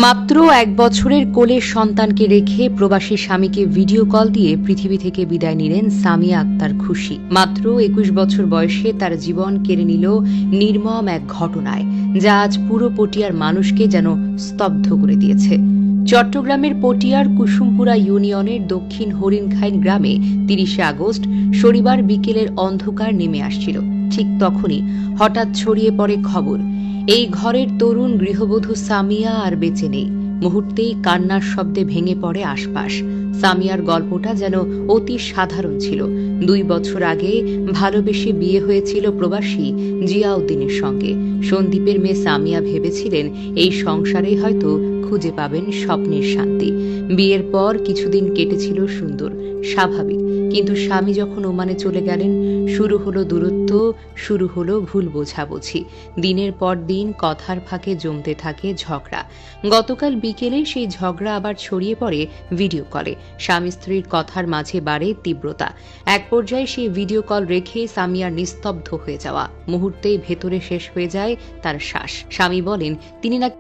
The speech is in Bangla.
মাত্র 1 বছরের কোলের সন্তানকে রেখে প্রবাসী স্বামীকে ভিডিও কল দিয়ে পৃথিবী থেকে বিদায় নিলেন সামিয়া আক্তার খুশি। মাত্র 21 বছর বয়সে তার জীবন কেড়ে নিল নির্মম এক ঘটনায়, যা আজ পুরো পটিয়ার মানুষকে যেন স্তব্ধ করে দিয়েছে। চট্টগ্রামের পটিয়ার কুসুমপুরা ইউনিয়নের দক্ষিণ হরিণখাইন গ্রামে 30 আগস্ট শনিবার বিকেলের অন্ধকার নেমে আসছিল। ঠিক তখনই হঠাৎ ছড়িয়ে পড়ে খবর, এই ঘরের তরুণ গৃহবধূ সামিয়া আর বেঁচে নেই। মুহূর্তেই কান্নার শব্দে ভেঙে পড়ে আশপাশ। সামিয়ার গল্পটা যেন অতি সাধারণ ছিল। 2 বছর আগে ভালোবেসে বিয়ে হয়েছিল প্রবাসী জিয়াউদ্দিনের সঙ্গে। সন্দীপের মেয়ে সামিয়া ভেবেছিলেন এই সংসারেই হয়তো খুঁজে পাবেন স্বপ্নের শান্তি। বিয়ের পর কিছুদিন কেটেছিল সুন্দর, স্বাভাবিক। কিন্তু স্বামী যখন ওমানে চলে গেলেন, শুরু হলো দূরত্ব, শুরু হলো ভুল বোঝাবুঝি। দিনের পর দিন কথার ফাঁকে জমতে থাকে ঝগড়া। গতকাল বিকেলে সেই ঝগড়া আবার ছড়িয়ে পড়ে ভিডিও কলে। স্বামী স্ত্রীর কথার মাঝে বাড়ে তীব্রতা। এক পর্যায়ে সেই ভিডিও কল রেখে সামিয়ার নিস্তব্ধ হয়ে যাওয়া। মুহূর্তেই ভেতরে শেষ হয়ে যায় তার শ্বাস। স্বামী বলেন তিনি নাকি